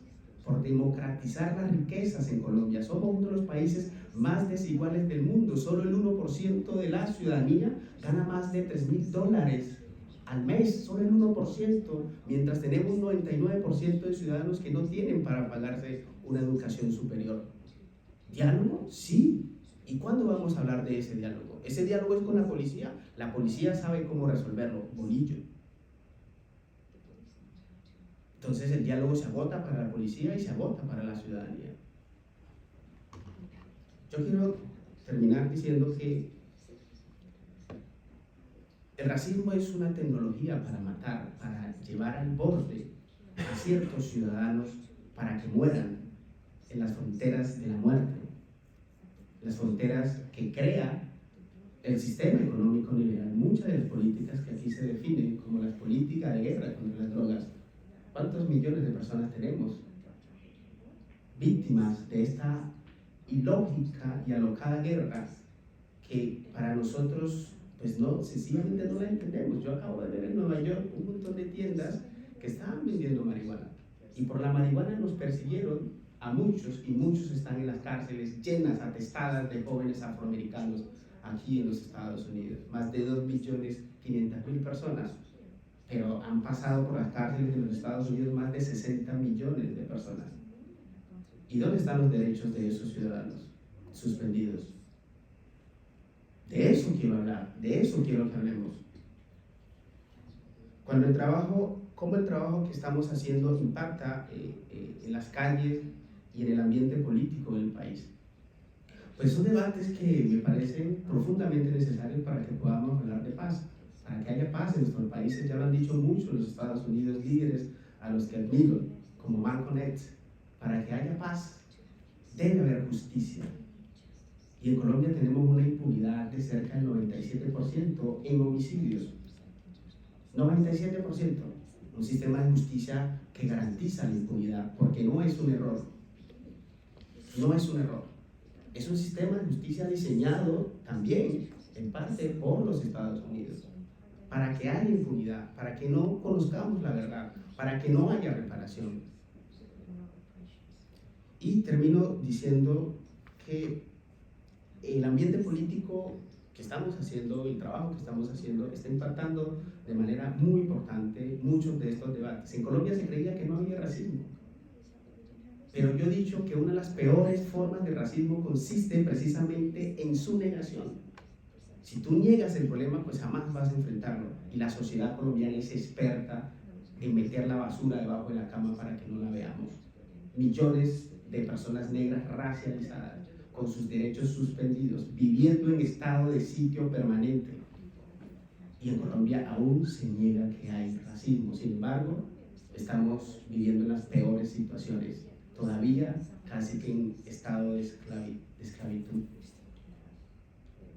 por democratizar las riquezas en Colombia. Somos uno de los países más desiguales del mundo. Solo el 1% de la ciudadanía gana más de $3.000 al mes, solo el 1%, mientras tenemos un 99% de ciudadanos que no tienen para pagarse una educación superior. ¿Diálogo? Sí. ¿Y cuándo vamos a hablar de ese diálogo? ¿Ese diálogo es con la policía? La policía sabe cómo resolverlo, bolillo. Entonces el diálogo se agota para la policía y se agota para la ciudadanía. Yo quiero terminar diciendo que el racismo es una tecnología para matar, para llevar al borde a ciertos ciudadanos para que mueran en las fronteras de la muerte, las fronteras que crea el sistema económico liberal. Muchas de las políticas que aquí se definen como las políticas de guerra contra las drogas. ¿Cuántos millones de personas tenemos víctimas de esta ilógica y alocada guerra que para nosotros pues no, sencillamente no la entendemos? Yo acabo de ver en Nueva York un montón de tiendas que estaban vendiendo marihuana y por la marihuana nos persiguieron a muchos y muchos están en las cárceles llenas, atestadas de jóvenes afroamericanos aquí en los Estados Unidos. Más de 2.500.000 personas, pero han pasado por las cárceles de los Estados Unidos más de 60 millones de personas. ¿Y dónde están los derechos de esos ciudadanos suspendidos? De eso quiero hablar, de eso quiero que hablemos. Cómo el trabajo que estamos haciendo impacta en las calles y en el ambiente político del país. Pues son debates que me parecen profundamente necesarios para que podamos hablar de paz, para que haya paz en nuestros países. Ya lo han dicho mucho los Estados Unidos, líderes a los que admiro, como Malcolm X. Para que haya paz debe haber justicia. Y en Colombia tenemos una impunidad de cerca del 97% en homicidios. 97%. Un sistema de justicia que garantiza la impunidad, porque no es un error. No es un error. Es un sistema de justicia diseñado también, en parte, por los Estados Unidos, para que haya impunidad, para que no conozcamos la verdad, para que no haya reparación. Y termino diciendo que el ambiente político que estamos haciendo, el trabajo que estamos haciendo, está impactando de manera muy importante muchos de estos debates. En Colombia se creía que no había racismo, pero yo he dicho que una de las peores formas de racismo consiste precisamente en su negación. Si tú niegas el problema, pues jamás vas a enfrentarlo. Y la sociedad colombiana es experta en meter la basura debajo de la cama para que no la veamos. Millones de personas negras racializadas, con sus derechos suspendidos, viviendo en estado de sitio permanente. Y en Colombia aún se niega que hay racismo. Sin embargo, estamos viviendo en las peores situaciones, todavía casi que en estado de esclavitud,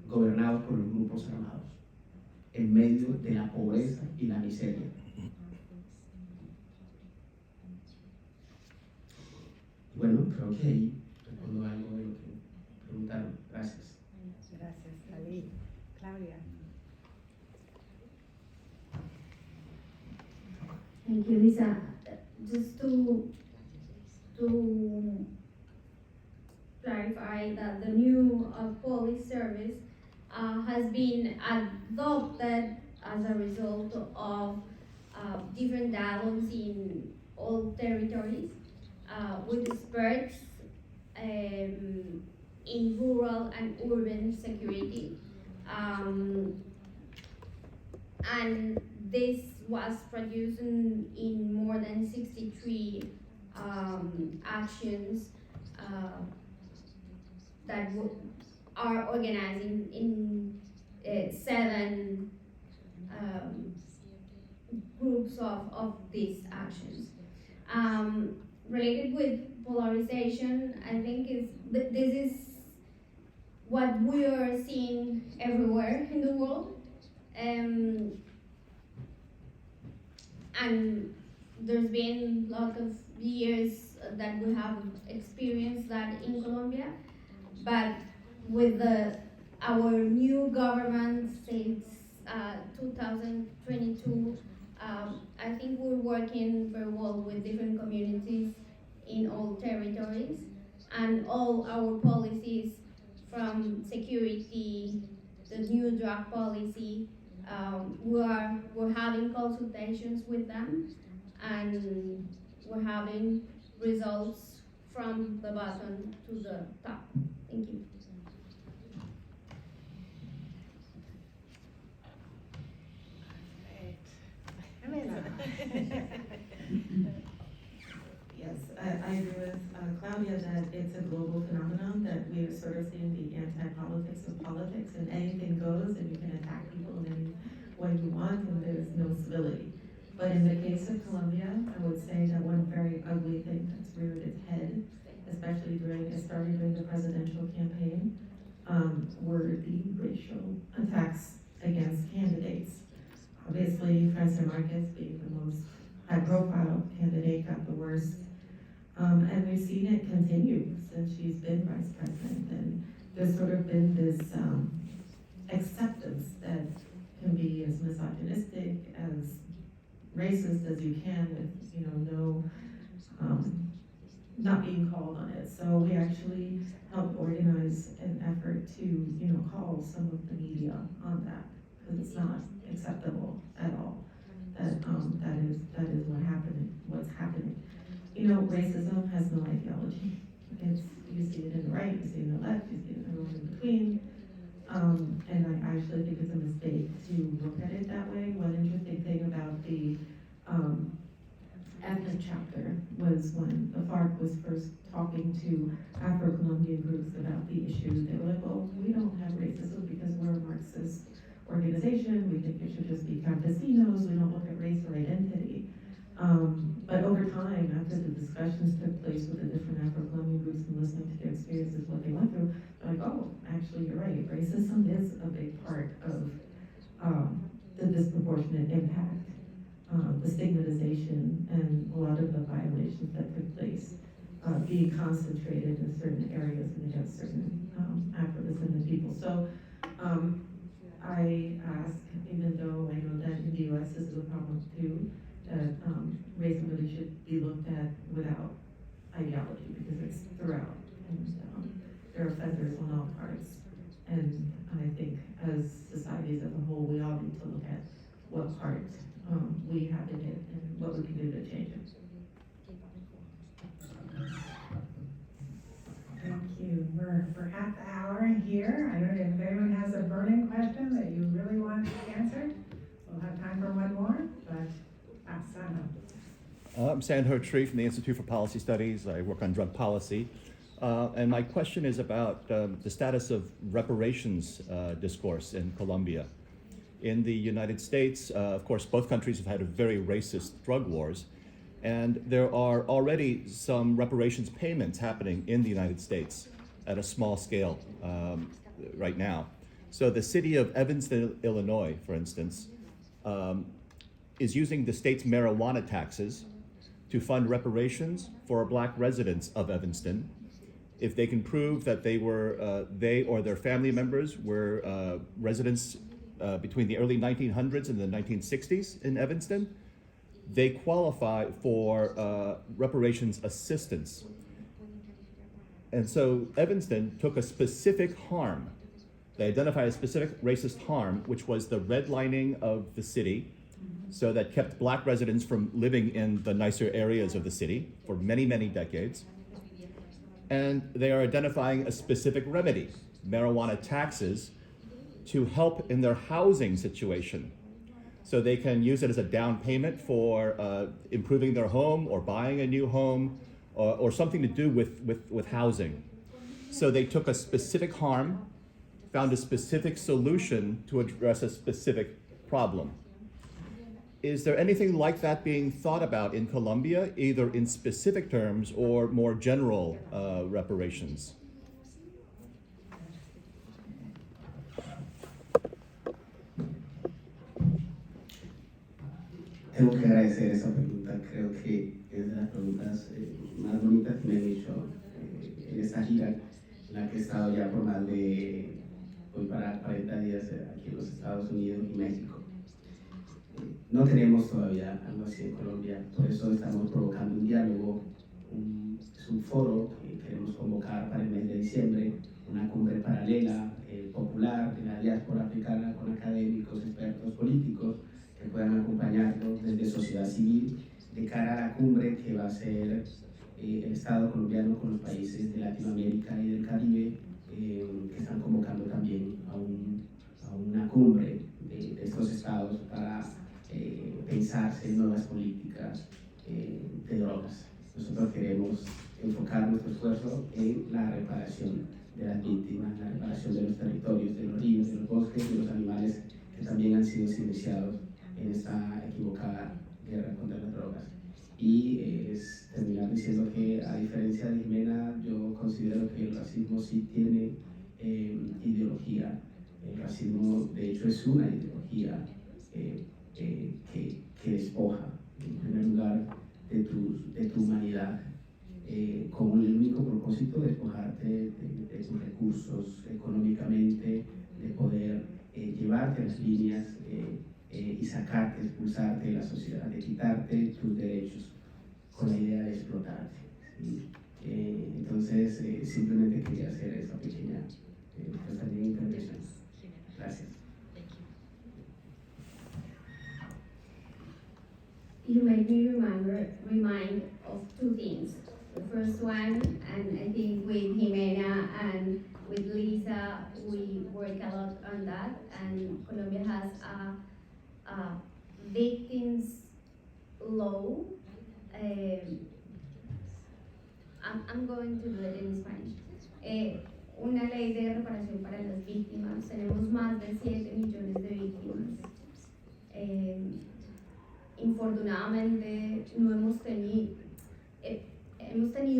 gobernados por los grupos armados, en medio de la pobreza y la miseria. Bueno, creo que ahí respondo algo de lo que preguntaron. Gracias. Gracias, Ali. Claudia. Thank you, Lisa. Just to clarify that the new police service has been adopted as a result of different dialogues in all territories with experts in rural and urban security. And this was produced in more than 63 actions that are organized in 7 groups of these actions. Related with polarization, I think this is what we are seeing everywhere in the world. And there's been a lot of years that we have experienced that in Colombia, but with our new government since 2022, I think we're working very well with different communities in all territories, and all our policies from security, the new drug policy, we're having consultations with them, and we're having results from the bottom to the top. Thank you. Yes, I agree with Claudia that it's a global phenomenon, that we're sort of seeing the anti-politics of politics, and anything goes, and you can attack people in any way you want, and there's no civility. But in the case of Colombia, I would say that one very ugly thing that's reared its head, especially it started during the presidential campaign, were the racial attacks against candidates. Obviously, Francia Marquez being the most high-profile candidate got the worst. And we've seen it continue since she's been vice president. And there's sort of been this acceptance that can be as misogynistic, as racist as you can, with not being called on it. So we actually helped organize an effort to call some of the media on that, because it's not acceptable at all. That is what's happening. Racism has no ideology. You see it in the right, you see it in the left, you see it everywhere in between. And I actually think it's a mistake to look at it that way. One interesting thing about the ethnic chapter was when the FARC was first talking to Afro-Colombian groups about the issue. They were like, well, we don't have racism because we're a Marxist organization. We think it should just be campesinos. We don't look at race or identity. But over time, after the discussions took place with the different Afro-Colombian groups and listening to their experiences, what they went through, they're like, oh, actually, you're right. Racism is a big part of the disproportionate impact, the stigmatization, and a lot of the violations that took place being concentrated in certain areas and against certain Afro-descendant people. So I ask, even though I know that in the US this is a problem too, that racism really should be looked at without ideology, because it's throughout, and there are offenders on all parts. And I think as societies as a whole, we all need to look at what part we have in it and what we can do to change it. Thank you. We're at the hour here. I don't know if anyone has a burning question that you really want answered. We'll have time for one more, but Sana. I'm Sandho Tree from the Institute for Policy Studies. I work on drug policy. And my question is about the status of reparations discourse in Colombia. In the United States, of course, both countries have had very racist drug wars, and there are already some reparations payments happening in the United States at a small scale right now. So the city of Evanston, Illinois, for instance, is using the state's marijuana taxes to fund reparations for Black residents of Evanston if they can prove that they or their family members were residents between the early 1900s and the 1960s in Evanston. They qualify for reparations assistance. And so Evanston took a specific harm. They identified a specific racist harm, which was the redlining of the city, so that kept Black residents from living in the nicer areas of the city for many, many decades. And they are identifying a specific remedy, marijuana taxes, to help in their housing situation. So they can use it as a down payment for improving their home or buying a new home or something to do with housing. So they took a specific harm, found a specific solution to address a specific problem. Is there anything like that being thought about in Colombia, either in specific terms or more general reparations? Tengo que agradecer esa pregunta, creo que es de las preguntas más bonitas que me han hecho en esta gira, en la que he estado ya por más de, voy para 40 días aquí en los Estados Unidos y México. No tenemos todavía algo así en Colombia, por eso estamos provocando un diálogo, es un foro que queremos convocar para el mes de diciembre, una cumbre paralela, popular, de la diáspora africana, con académicos, expertos políticos, que puedan acompañarnos desde sociedad civil de cara a la cumbre que va a ser el Estado colombiano con los países de Latinoamérica y del Caribe, que están convocando también a una cumbre de estos estados para pensarse en nuevas políticas de drogas. Nosotros queremos enfocar nuestro esfuerzo en la reparación de las víctimas, la reparación de los territorios, de los ríos, de los bosques, de los animales que también han sido silenciados en esta equivocada guerra contra las drogas. Y terminar diciendo que, a diferencia de Jimena, yo considero que el racismo sí tiene ideología. El racismo, de hecho, es una ideología que despoja, en primer lugar, de tu humanidad, con el único propósito de despojarte de tus recursos económicamente, de poder llevarte a las líneas y sacarte, expulsarte de la sociedad, de quitarte tus derechos con la idea de explotarte. ¿Sí? Entonces, simplemente quería hacer esta pequeña intervención. Gracias. You made me remind of two things. The first one, and I think with Jimena and with Lisa, we work a lot on that, and Colombia has a victims law I'm going to do it in Spanish. Una ley de reparación para las víctimas. Tenemos más de 7 millones de víctimas. Infortunadamente no hemos tenido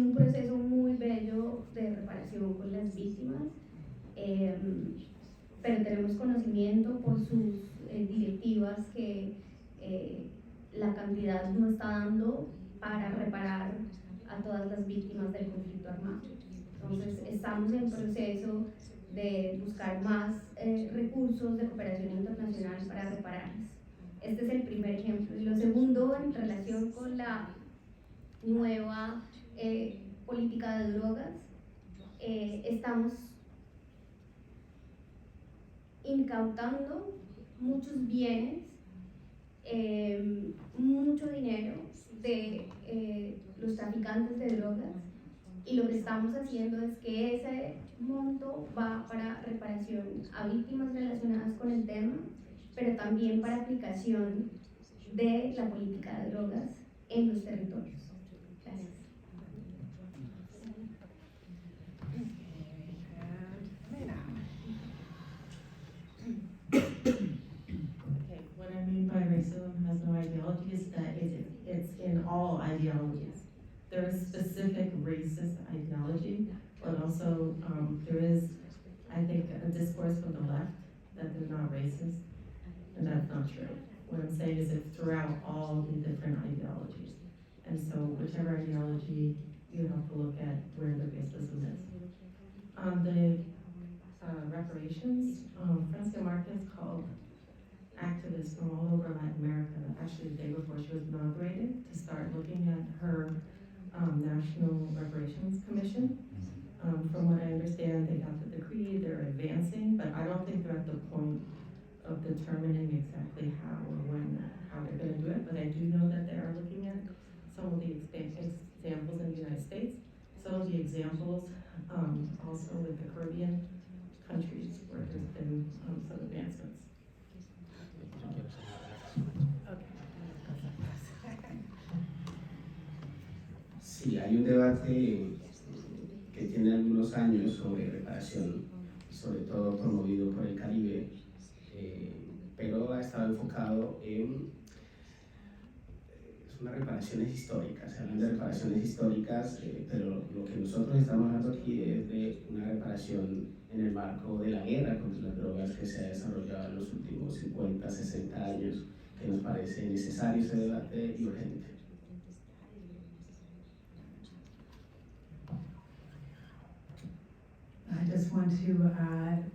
un proceso muy bello de reparación con las víctimas, pero tenemos conocimiento por sus directivas que la cantidad no está dando para reparar a todas las víctimas del conflicto armado. Entonces estamos en proceso de buscar más recursos de cooperación internacional para repararlas. Este es el primer ejemplo. Y lo segundo, en relación con la nueva política de drogas, estamos incautando muchos bienes, mucho dinero de los traficantes de drogas, y lo que estamos haciendo es que ese monto va para reparación a víctimas relacionadas con el tema, pero también para aplicación de la política de drogas en los territorios. Gracias. Okay, what I mean by racism has no ideology is that it's in all ideologies. There is specific racist ideology, but also there is, I think, a discourse from the left that they're not racist, and that's not true. What I'm saying is it's throughout all the different ideologies. And so whichever ideology, you have to look at where the racism is. On the reparations, Francia Marquez called activists from all over Latin America, actually the day before she was inaugurated, to start looking at her National Reparations Commission. From what I understand, they got the decree, they're advancing, but I don't think they're at the point of determining exactly how or when, how they're gonna do it, but I do know that they are looking at some of the examples in the United States, some of the examples also with the Caribbean countries where there's been some advancements. Sí, hay un debate que tiene algunos años sobre reparación, sobre todo promovido por el Caribe, pero ha estado enfocado en unas reparaciones históricas. Se hablan de reparaciones históricas, pero lo que nosotros estamos hablando aquí es de una reparación en el marco de la guerra contra las drogas que se ha desarrollado en los últimos 50, 60 años, que nos parece necesario ese debate y urgente. I just want to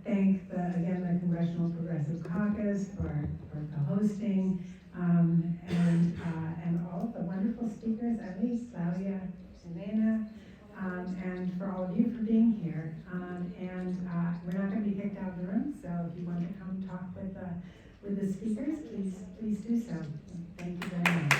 thank again the Congressional Progressive Caucus for co-hosting, and all of the wonderful speakers, Elise, Claudia, Elena, and for all of you for being here. And we're not going to be kicked out of the room, so if you want to come talk with the speakers, please do so. Thank you very much.